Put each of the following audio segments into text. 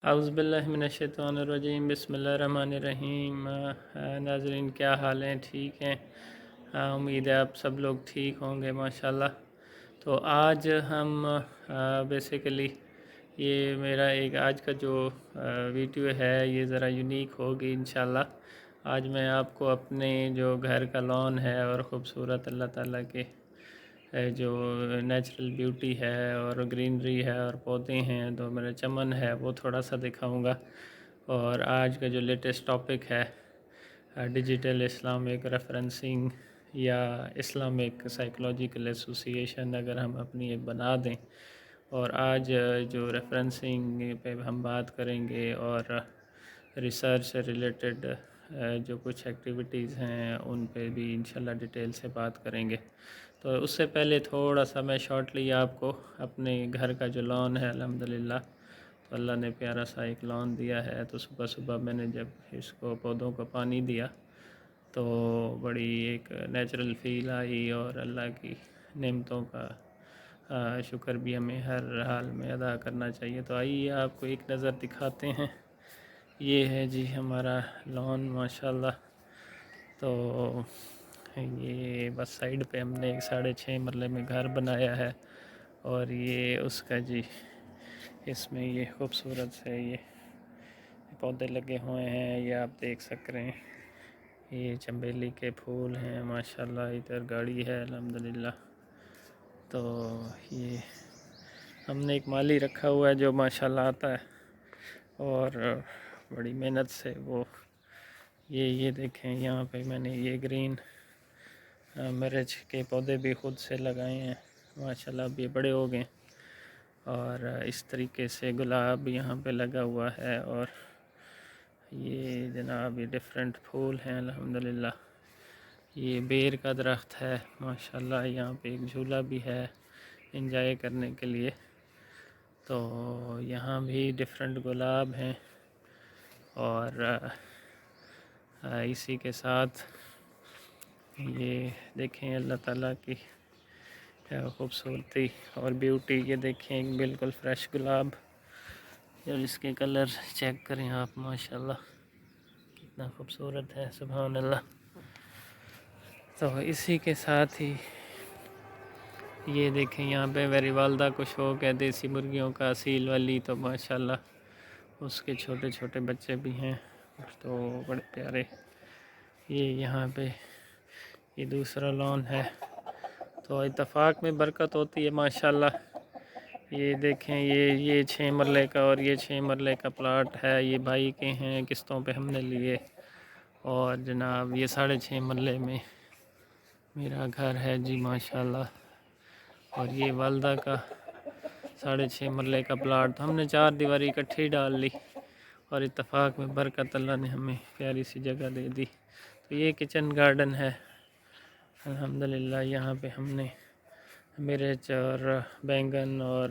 اعوذ باللہ من الشیطان الرجیم، بسم اللہ الرحمن الرحیم۔ ناظرین کیا حال ہیں؟ ٹھیک ہیں؟ امید ہے آپ سب لوگ ٹھیک ہوں گے ماشاءاللہ۔ تو آج ہم بیسیکلی یہ میرا ایک آج کا جو ویڈیو ہے یہ ذرا یونیک ہوگی انشاءاللہ۔ آج میں آپ کو اپنے جو گھر کا لان ہے اور خوبصورت اللہ تعالیٰ کے جو نیچرل بیوٹی ہے اور گرینری ہے اور پودے ہیں، تو میرا چمن ہے، وہ تھوڑا سا دکھاؤں گا۔ اور آج کا جو لیٹسٹ ٹاپک ہے ڈیجیٹل اسلامک ریفرنسنگ یا اسلامک سائیکلوجیکل ایسوسیشن، اگر ہم اپنی ایک بنا دیں۔ اور آج جو ریفرنسنگ پہ ہم بات کریں گے اور ریسرچ سے ریلیٹڈ جو کچھ ایکٹیویٹیز ہیں ان پہ بھی انشاءاللہ ڈیٹیل سے بات کریں گے۔ تو اس سے پہلے تھوڑا سا میں شارٹلی آپ کو اپنے گھر کا جو لان ہے الحمدللہ، تو اللہ نے پیارا سا ایک لان دیا ہے، تو صبح صبح میں نے جب اس کو پودوں کو پانی دیا تو بڑی ایک نیچرل فیل آئی، اور اللہ کی نعمتوں کا شکر بھی ہمیں ہر حال میں ادا کرنا چاہیے۔ تو آئیے آپ کو ایک نظر دکھاتے ہیں۔ یہ ہے جی ہمارا لان ماشاءاللہ۔ تو یہ بس سائیڈ پہ ہم نے ایک 6.5 مرلے میں گھر بنایا ہے، اور یہ اس کا جی اس میں یہ خوبصورت سے یہ پودے لگے ہوئے ہیں، یہ آپ دیکھ سک رہے ہیں۔ یہ چنبیلی کے پھول ہیں ماشاءاللہ، ادھر گاڑی ہے الحمدللہ۔ تو یہ ہم نے ایک مالی رکھا ہوا ہے جو ماشاءاللہ آتا ہے اور بڑی محنت سے وہ یہ دیکھیں یہاں پہ میں نے یہ گرین مرچ کے پودے بھی خود سے لگائے ہیں ماشاءاللہ، اب یہ بڑے ہو گئے، اور اس طریقے سے گلاب یہاں پہ لگا ہوا ہے، اور یہ جناب یہ ڈیفرنٹ پھول ہیں الحمدللہ۔ یہ بیر کا درخت ہے ماشاءاللہ، یہاں پہ ایک جھولا بھی ہے انجوائے کرنے کے لیے۔ تو یہاں بھی ڈیفرنٹ گلاب ہیں، اور اسی کے ساتھ یہ دیکھیں اللہ تعالیٰ کی خوبصورتی اور بیوٹی۔ یہ دیکھیں ایک بالکل فریش گلاب، اور اس کے کلر چیک کریں آپ ماشاءاللہ کتنا خوبصورت ہے، سبحان اللہ۔ تو اسی کے ساتھ ہی یہ دیکھیں یہاں پہ میری والدہ کو شوق ہے دیسی مرغیوں کا، اصیل والی، تو ماشاءاللہ اس کے چھوٹے چھوٹے بچے بھی ہیں، تو بڑے پیارے۔ یہ یہاں پہ یہ دوسرا لان ہے، تو اتفاق میں برکت ہوتی ہے ماشاءاللہ۔ یہ دیکھیں یہ 6 مرلے کا اور یہ 6 مرلے کا پلاٹ ہے، یہ بھائی کے ہیں، قسطوں پہ ہم نے لیے، اور جناب یہ 6.5 مرلے میں میرا گھر ہے جی ماشاءاللہ۔ اور یہ والدہ کا 6.5 مرلے کا پلاٹ، تو ہم نے 4 دیواری اکٹھی ڈال لی، اور اتفاق میں برکت اللہ نے ہمیں پیاری سی جگہ دے دی۔ تو یہ کچن گارڈن ہے الحمدللہ، یہاں پہ ہم نے مرچ اور بینگن اور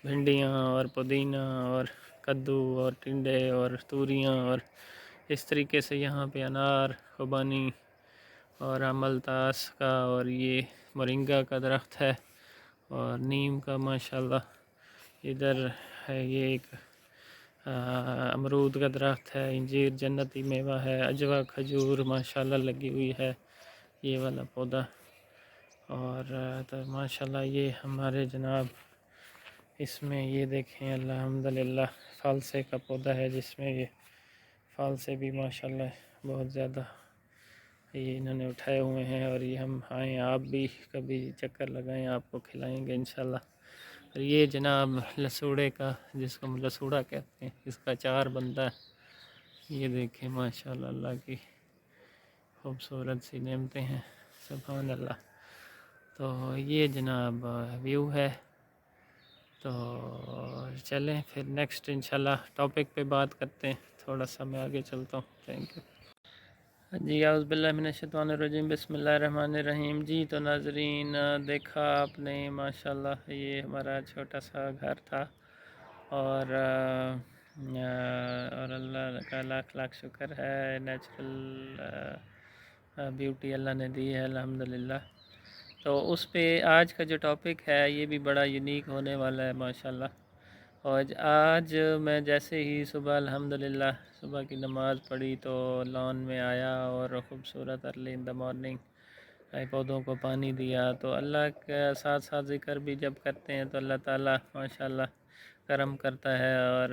بھنڈیاں اور پودینہ اور کدو اور ٹنڈے اور توریاں، اور اس طریقے سے یہاں پہ انار، خوبانی اور املتاس کا، اور یہ مورنگا کا درخت ہے، اور نیم کا ماشاءاللہ۔ ادھر ہے یہ ایک امرود کا درخت ہے، انجیر جنتی میوہ ہے، اجوا کھجور ماشاءاللہ لگی ہوئی ہے، یہ والا پودا۔ اور تو ماشاءاللہ یہ ہمارے جناب اس میں یہ دیکھیں الحمدللہ فالسے کا پودا ہے، جس میں یہ فالسے بھی ماشاءاللہ بہت زیادہ یہ انہوں نے اٹھائے ہوئے ہیں، اور یہ ہم آئیں آپ بھی کبھی چکر لگائیں، آپ کو کھلائیں گے انشاءاللہ۔ اور یہ جناب لسوڑے کا، جس کو ہم لسوڑا کہتے ہیں، اس کا اچار بنتا ہے۔ یہ دیکھیں ماشاءاللہ اللہ کی خوبصورت سی نعمتیں ہیں، سبحان اللہ۔ تو یہ جناب ویو ہے۔ تو چلیں پھر نیکسٹ انشاءاللہ ٹاپک پہ بات کرتے ہیں، تھوڑا سا میں آگے چلتا ہوں۔ تھینک یو جی۔ اعوذ باللہ من الشیطان الرجیم، بسم اللہ الرحمن الرحیم۔ جی تو ناظرین دیکھا آپ نے ماشاءاللہ یہ ہمارا چھوٹا سا گھر تھا، اور اللہ کا لاکھ لاکھ شکر ہے، نیچرل بیوٹی اللہ نے دی ہے الحمدللہ۔ تو اس پہ آج کا جو ٹاپک ہے یہ بھی بڑا یونیک ہونے والا ہے ماشاءاللہ۔ اور آج میں جیسے ہی صبح الحمدللہ صبح کی نماز پڑھی تو لان میں آیا اور خوبصورت ارلی ان دا مارننگ پودوں کو پانی دیا، تو اللہ کے ساتھ ساتھ ذکر بھی جب کرتے ہیں تو اللہ تعالیٰ ماشاءاللہ کرم کرتا ہے اور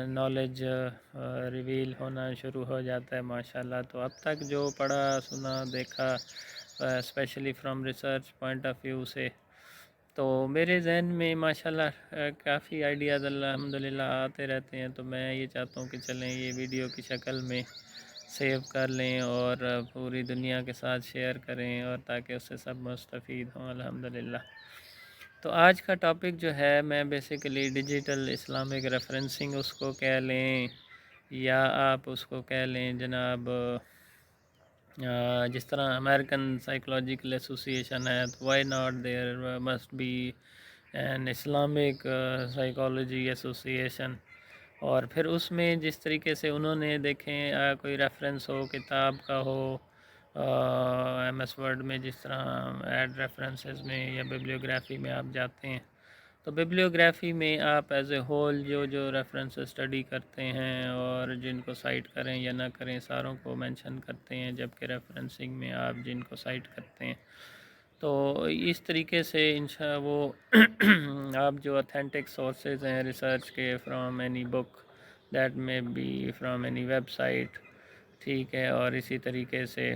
نالج ریویل ہونا شروع ہو جاتا ہے ماشاءاللہ. تو اب تک جو پڑھا سنا دیکھا especially from research point of view سے، تو میرے ذہن میں ماشاءاللہ کافی آئیڈیاز الحمدللہ آتے رہتے ہیں. تو میں یہ چاہتا ہوں کہ چلیں یہ ویڈیو کی شکل میں سیو کر لیں اور پوری دنیا کے ساتھ شیئر کریں، اور تاکہ اس سے سب مستفید ہوں الحمدللہ. تو آج کا ٹاپک جو ہے میں بیسیکلی ڈیجیٹل اسلامک ریفرنسنگ اس کو کہہ لیں، یا آپ اس کو کہہ لیں جناب جس طرح امریکن سائیکولوجیکل ایسوسی ایشن ہے، تو why not there must be an Islamic psychology association. اور پھر اس میں جس طریقے سے انہوں نے دیکھیں کوئی ریفرنس ہو کتاب کا ہو ایم ایس ورڈ میں، جس طرح ایڈ ریفرنسز میں یا بیبلیوگرافی میں آپ جاتے ہیں، تو بیبلیوگرافی میں آپ ایز اے ہول جو ریفرنس اسٹڈی کرتے ہیں اور جن کو سائٹ کریں یا نہ کریں ساروں کو مینشن کرتے ہیں، جبکہ ریفرنسنگ میں آپ جن کو سائٹ کرتے ہیں تو اس طریقے سے وہ آپ جو اتھینٹک سورسز ہیں ریسرچ کے from any book that may be from any website, ٹھیک ہے، اور اسی طریقے سے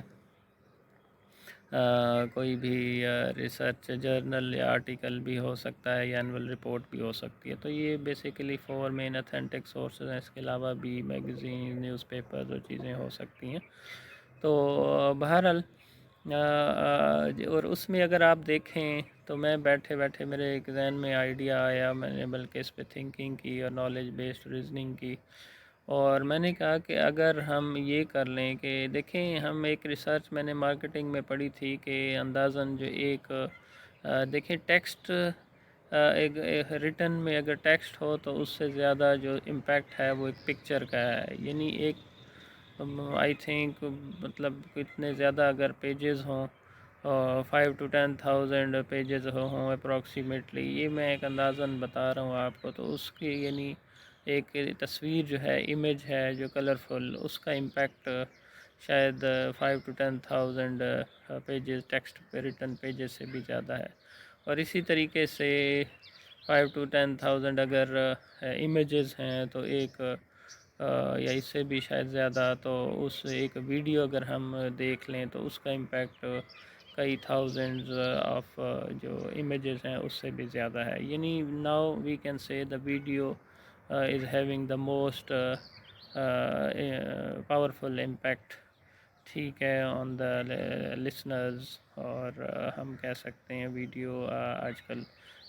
کوئی بھی ریسرچ جرنل یا آرٹیکل بھی ہو سکتا ہے یا اینول رپورٹ بھی ہو سکتی ہے. تو یہ بیسیکلی 4 مین اتھینٹک سورسز ہیں. اس کے علاوہ بھی میگزین، نیوز پیپرز اور چیزیں ہو سکتی ہیں. تو بہرحال اور اس میں اگر آپ دیکھیں تو میں بیٹھے بیٹھے میرے ایک ذہن میں آئیڈیا آیا، میں نے بلکہ اس پہ تھنکنگ کی اور نالج بیسڈ ریزننگ کی، اور میں نے کہا کہ اگر ہم یہ کر لیں کہ دیکھیں ہم ایک ریسرچ میں نے مارکیٹنگ میں پڑھی تھی کہ اندازاً جو ایک دیکھیں ٹیکسٹ ایک ریٹن میں اگر ٹیکسٹ ہو تو اس سے زیادہ جو امپیکٹ ہے وہ ایک پکچر کا ہے. یعنی ایک آئی تھنک مطلب اتنے زیادہ اگر پیجز ہوں 5 to 10,000 پیجز ہوں اپروکسیمیٹلی، یہ میں ایک اندازاً بتا رہا ہوں آپ کو، تو اس کی یعنی ایک تصویر جو ہے، امیج ہے جو کلرفل، اس کا امپیکٹ شاید 5 to 10,000 پیجز ٹیکسٹ پہ ریٹن پیجز سے بھی زیادہ ہے. اور اسی طریقے سے 5 to 10,000 اگر امیجز ہیں تو ایک یا اس سے بھی شاید زیادہ، تو اس ایک ویڈیو اگر ہم دیکھ لیں تو اس کا امپیکٹ کئی تھاؤزنڈز آف جو امیجز ہیں اس سے بھی زیادہ ہے. یعنی now we can say the video is having the most powerful impact، ٹھیک ہے، آن دا لسنرز. اور ہم کہہ سکتے ہیں ویڈیو آج کل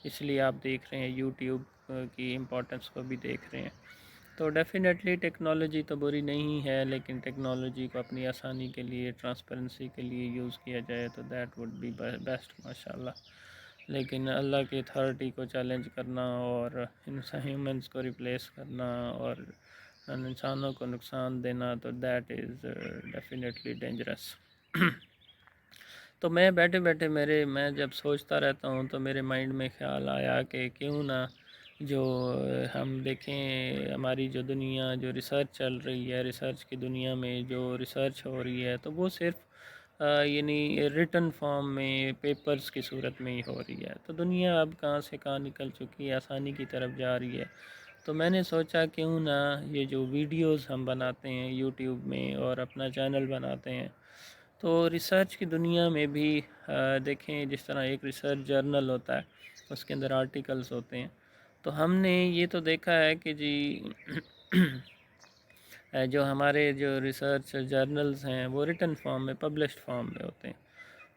اس لیے آپ دیکھ رہے ہیں یوٹیوب کی امپورٹنس کو بھی دیکھ رہے ہیں. تو ڈیفینیٹلی ٹیکنالوجی تو بری نہیں ہے، لیکن ٹیکنالوجی کو اپنی آسانی کے لیے، ٹرانسپیرنسی کے لیے یوز کیا جائے تو دیٹ وڈ بی بیسٹ ماشاءاللہ. لیکن اللہ کی اتھارٹی کو چیلنج کرنا اور ہیومنس کو ریپلیس کرنا اور انسانوں کو نقصان دینا، تو دیٹ از ڈیفینیٹلی ڈینجرس. تو میں بیٹھے بیٹھے میں جب سوچتا رہتا ہوں تو میرے مائنڈ میں خیال آیا کہ کیوں نہ جو ہم دیکھیں ہماری جو دنیا جو ریسرچ چل رہی ہے، ریسرچ کی دنیا میں جو ریسرچ ہو رہی ہے تو وہ صرف یعنی ریٹن فارم میں پیپرز کی صورت میں ہی ہو رہی ہے. تو دنیا اب کہاں سے کہاں نکل چکی ہے، آسانی کی طرف جا رہی ہے. تو میں نے سوچا کیوں نہ یہ جو ویڈیوز ہم بناتے ہیں یوٹیوب میں اور اپنا چینل بناتے ہیں، تو ریسرچ کی دنیا میں بھی دیکھیں جس طرح ایک ریسرچ جرنل ہوتا ہے اس کے اندر آرٹیکلز ہوتے ہیں، تو ہم نے یہ تو دیکھا ہے کہ جی جو ہمارے جو ریسرچ جرنلز ہیں وہ ریٹن فارم میں، پبلشڈ فارم میں ہوتے ہیں.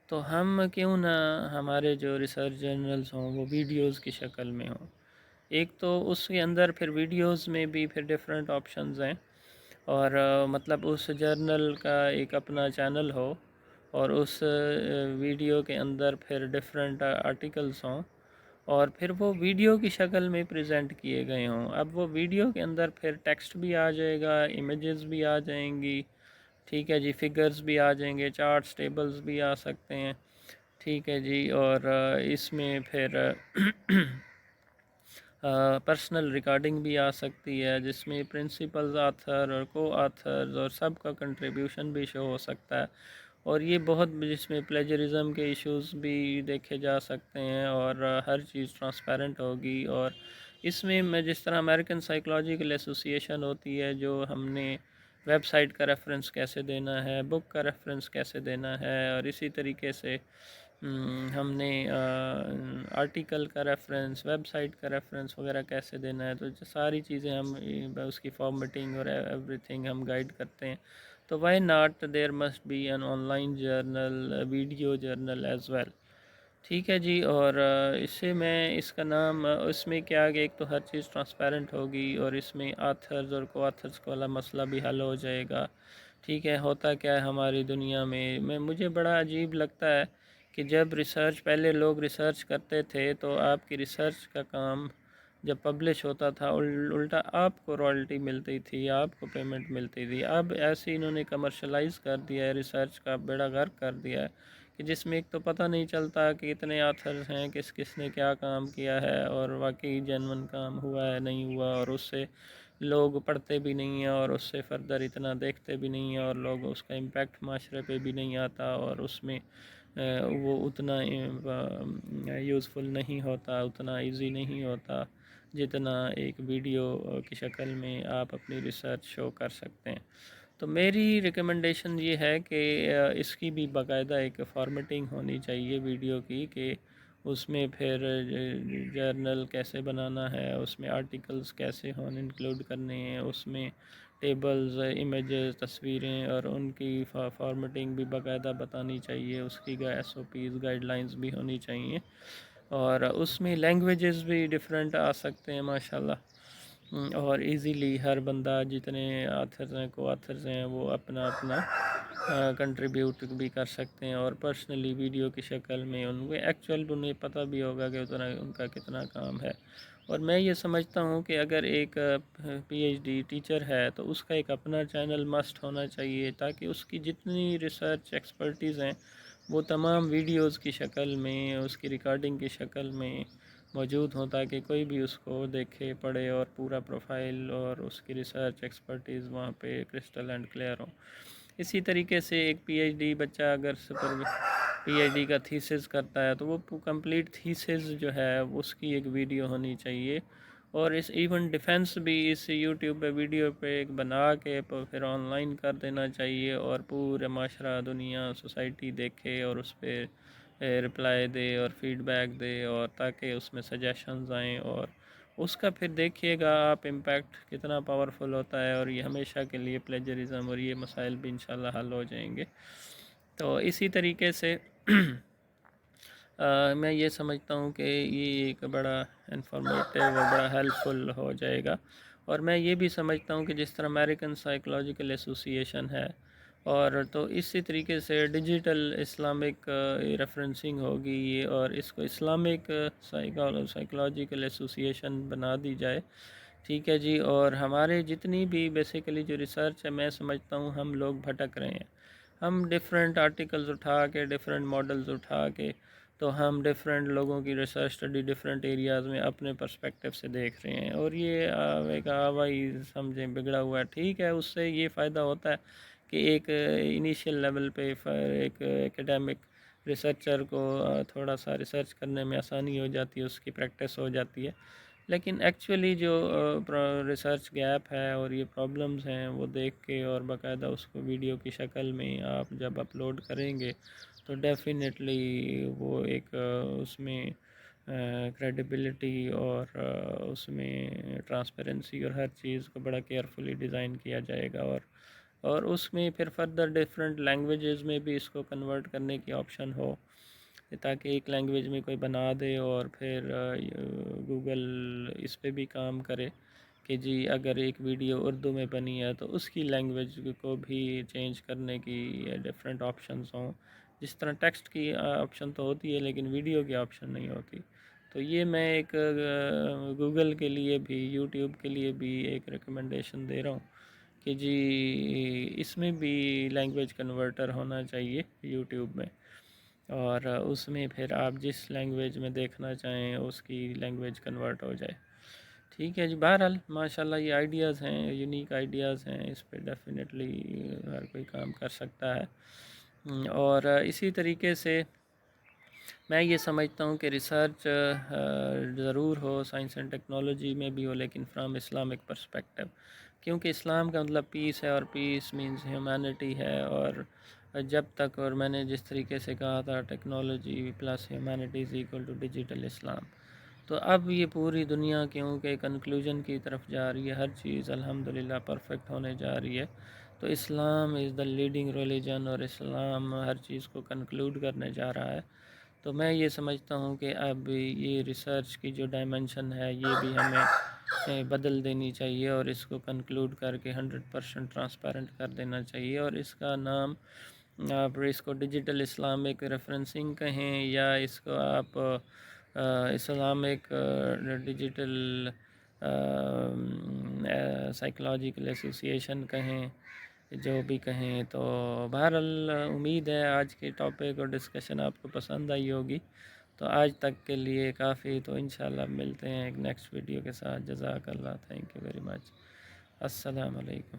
تو ہم کیوں نہ ہمارے جو ریسرچ جرنلز ہوں وہ ویڈیوز کی شکل میں ہوں. ایک تو اس کے اندر پھر ویڈیوز میں بھی پھر ڈیفرنٹ آپشنز ہیں، اور مطلب اس جرنل کا ایک اپنا چینل ہو اور اس ویڈیو کے اندر پھر ڈیفرنٹ آرٹیکلز ہوں اور پھر وہ ویڈیو کی شکل میں پریزنٹ کیے گئے ہوں. اب وہ ویڈیو کے اندر پھر ٹیکسٹ بھی آ جائے گا، امیجز بھی آ جائیں گی، ٹھیک ہے جی، فگرز بھی آ جائیں گے، چارٹس ٹیبلز بھی آ سکتے ہیں، ٹھیک ہے جی. اور اس میں پھر پرسنل ریکارڈنگ بھی آ سکتی ہے، جس میں پرنسپلز آتھر اور کو آتھرز اور سب کا کنٹریبیوشن بھی شو ہو سکتا ہے، اور یہ بہت جس میں پلیجرزم کے ایشوز بھی دیکھے جا سکتے ہیں، اور ہر چیز ٹرانسپیرنٹ ہوگی۔ اور اس میں جس طرح امریکن سائیکلوجیکل ایسوسی ایشن ہوتی ہے، جو ہم نے ویب سائٹ کا ریفرنس کیسے دینا ہے، بک کا ریفرنس کیسے دینا ہے، اور اسی طریقے سے ہم نے آرٹیکل کا ریفرنس، ویب سائٹ کا ریفرنس وغیرہ کیسے دینا ہے، تو ساری چیزیں ہم اس کی فارمیٹنگ اور ایوری تھنگ ہم گائیڈ کرتے ہیں۔ تو why not there must be an online journal, video journal as well. ٹھیک ہے جی، اور اس سے میں اس کا نام اس میں کیا کہ ایک تو ہر چیز ٹرانسپیرنٹ ہوگی، اور اس میں آتھرز اور کو آتھرز والا مسئلہ بھی حل ہو جائے گا۔ ٹھیک ہے، ہوتا کیا ہے ہماری دنیا میں مجھے بڑا عجیب لگتا ہے کہ جب ریسرچ پہلے لوگ ریسرچ کرتے تھے تو آپ کی ریسرچ کا کام جب پبلش ہوتا تھا الٹا آپ کو رائلٹی ملتی تھی، آپ کو پیمنٹ ملتی تھی۔ اب ایسے انہوں نے کمرشلائز کر دیا ہے، ریسرچ کا بیڑا غرق کر دیا ہے، کہ جس میں ایک تو پتہ نہیں چلتا کہ اتنے آتھرز ہیں، کس کس نے کیا کام کیا ہے، اور واقعی جینون کام ہوا ہے نہیں ہوا، اور اس سے لوگ پڑھتے بھی نہیں ہیں، اور اس سے فردر اتنا دیکھتے بھی نہیں ہیں، اور لوگ اس کا امپیکٹ معاشرے پہ بھی نہیں آتا، اور اس میں وہ اتنا یوزفل نہیں ہوتا، اتنا ایزی نہیں ہوتا جتنا ایک ویڈیو کی شکل میں آپ اپنی ریسرچ شو کر سکتے ہیں۔ تو میری ریکمنڈیشن یہ ہے کہ اس کی بھی باقاعدہ ایک فارمیٹنگ ہونی چاہیے ویڈیو کی، کہ اس میں پھر جرنل کیسے بنانا ہے، اس میں آرٹیکلز کیسے انکلوڈ کرنے ہیں، اس میں ٹیبلز، امیجز، تصویریں، اور ان کی فارمیٹنگ بھی باقاعدہ بتانی چاہیے، اس کی SOPs گائیڈ لائنز بھی ہونی چاہیے، اور اس میں لینگویجز بھی ڈیفرنٹ آ سکتے ہیں ماشاءاللہ، اور ایزیلی ہر بندہ جتنے آتھرز ہیں، کو آتھرز ہیں، وہ اپنا اپنا کنٹریبیوٹ بھی کر سکتے ہیں، اور پرسنلی ویڈیو کی شکل میں ان کو ایکچوئل انہیں پتہ بھی ہوگا کہ اتنا ان کا کتنا کام ہے۔ اور میں یہ سمجھتا ہوں کہ اگر ایک PhD ٹیچر ہے تو اس کا ایک اپنا چینل مسٹ ہونا چاہیے، تاکہ اس کی جتنی ریسرچ ایکسپرٹیز ہیں وہ تمام ویڈیوز کی شکل میں، اس کی ریکارڈنگ کی شکل میں موجود ہوں، تاکہ کوئی بھی اس کو دیکھے، پڑھے، اور پورا پروفائل اور اس کی ریسرچ ایکسپرٹیز وہاں پہ کرسٹل اینڈ کلیئر ہوں۔ اسی طریقے سے ایک PhD بچہ اگر PhD کا تھیسس کرتا ہے تو وہ کمپلیٹ تھیسس جو ہے اس کی ایک ویڈیو ہونی چاہیے، اور اس ایون ڈیفینس بھی اس یوٹیوب پہ ویڈیو پہ ایک بنا کے پھر آن لائن کر دینا چاہیے، اور پورے معاشرہ، دنیا، سوسائٹی دیکھے، اور اس پہ رپلائی دے اور فیڈ بیک دے، اور تاکہ اس میں سجیشنز آئیں، اور اس کا پھر دیکھیے گا آپ امپیکٹ کتنا پاورفل ہوتا ہے، اور یہ ہمیشہ کے لیے پلیجرزم اور یہ مسائل بھی انشاءاللہ حل ہو جائیں گے۔ تو اسی طریقے سے میں یہ سمجھتا ہوں کہ یہ ایک بڑا انفارمیٹیو اور بڑا ہیلپ فل ہو جائے گا، اور میں یہ بھی سمجھتا ہوں کہ جس طرح امریکن سائیکلوجیکل ایسوسی ایشن ہے، اور تو اسی طریقے سے ڈیجیٹل اسلامک ریفرنسنگ ہوگی، اور اس کو اسلامک سائیکلوجیکل ایسوسی ایشن بنا دی جائے۔ ٹھیک ہے جی، اور ہمارے جتنی بھی بیسیکلی جو ریسرچ ہے، میں سمجھتا ہوں ہم لوگ بھٹک رہے ہیں، ہم ڈیفرنٹ آرٹیکلز اٹھا کے، ڈیفرنٹ ماڈلز اٹھا کے، تو ہم ڈیفرنٹ لوگوں کی ریسرچ اسٹڈی ڈیفرنٹ ایریاز میں اپنے پرسپیکٹیو سے دیکھ رہے ہیں، اور یہ ایک آوائی سمجھیں بگڑا ہوا ہے۔ ٹھیک ہے، اس سے یہ فائدہ ہوتا ہے کہ ایک انیشیل لیول پہ ایک ایکیڈیمک ریسرچر کو تھوڑا سا ریسرچ کرنے میں آسانی ہو جاتی ہے، اس کی پریکٹس ہو جاتی ہے، لیکن ایکچولی جو ریسرچ گیپ ہے اور یہ پرابلمز ہیں وہ دیکھ کے، اور باقاعدہ اس کو ویڈیو کی شکل میں آپ جب اپلوڈ کریں گے تو ڈیفینیٹلی وہ ایک اس میں کریڈیبلٹی اور اس میں ٹرانسپیرنسی اور ہر چیز کو بڑا کیئرفلی ڈیزائن کیا جائے گا، اور اس میں پھر فردر ڈیفرنٹ لینگویجز میں بھی اس کو کنورٹ کرنے کی آپشن ہو، تاکہ ایک لینگویج میں کوئی بنا دے اور پھر گوگل اس پہ بھی کام کرے کہ جی اگر ایک ویڈیو اردو میں بنی ہے تو اس کی لینگویج کو بھی چینج کرنے کی ڈفرینٹ آپشنز ہوں، جس طرح ٹیکسٹ کی آپشن تو ہوتی ہے لیکن ویڈیو کی آپشن نہیں ہوتی۔ تو یہ میں ایک گوگل کے لیے بھی، یوٹیوب کے لیے بھی ایک ریکمنڈیشن دے رہا ہوں کہ جی اس میں بھی لینگویج کنورٹر ہونا چاہیے یوٹیوب میں، اور اس میں پھر آپ جس لینگویج میں دیکھنا چاہیں اس کی لینگویج کنورٹ ہو جائے۔ ٹھیک ہے جی، بہرحال ماشاءاللہ یہ آئیڈیاز ہیں، یونیک آئیڈیاز ہیں، اس پہ ڈیفینیٹلی ہر کوئی کام کر سکتا ہے۔ اور اسی طریقے سے میں یہ سمجھتا ہوں کہ ریسرچ ضرور ہو سائنس اینڈ ٹیکنالوجی میں بھی ہو، لیکن فرام اسلامک پرسپیکٹو، کیونکہ اسلام کا مطلب پیس ہے، اور پیس مینز ہیومینٹی ہے، اور جب تک، اور میں نے جس طریقے سے کہا تھا technology plus humanity is equal to digital Islam, تو اب یہ پوری دنیا کیونکہ کنکلوژن کی طرف جا رہی ہے، ہر چیز الحمدللہ پرفیکٹ ہونے جا رہی ہے، تو اسلام از دا لیڈنگ ریلیجن، اور اسلام ہر چیز کو کنکلوڈ کرنے جا رہا ہے۔ تو میں یہ سمجھتا ہوں کہ اب یہ ریسرچ کی جو ڈائمنشن ہے یہ بھی ہمیں بدل دینی چاہیے، اور اس کو کنکلوڈ کر کے 100% ٹرانسپیرنٹ کر دینا چاہیے، اور اس کا نام آپ اس کو ڈیجیٹل اسلامک ریفرنسنگ کہیں، یا اس کو آپ اسلامک ڈیجیٹل سائیکلوجیکل ایسوسیشن کہیں، جو بھی کہیں۔ تو بہرحال امید ہے آج کے ٹاپک اور ڈسکشن آپ کو پسند آئی ہوگی، تو آج تک کے لیے کافی، تو انشاءاللہ ملتے ہیں ایک نیکسٹ ویڈیو کے ساتھ۔ جزاک اللہ، تھینک یو ویری مچ، السلام علیکم۔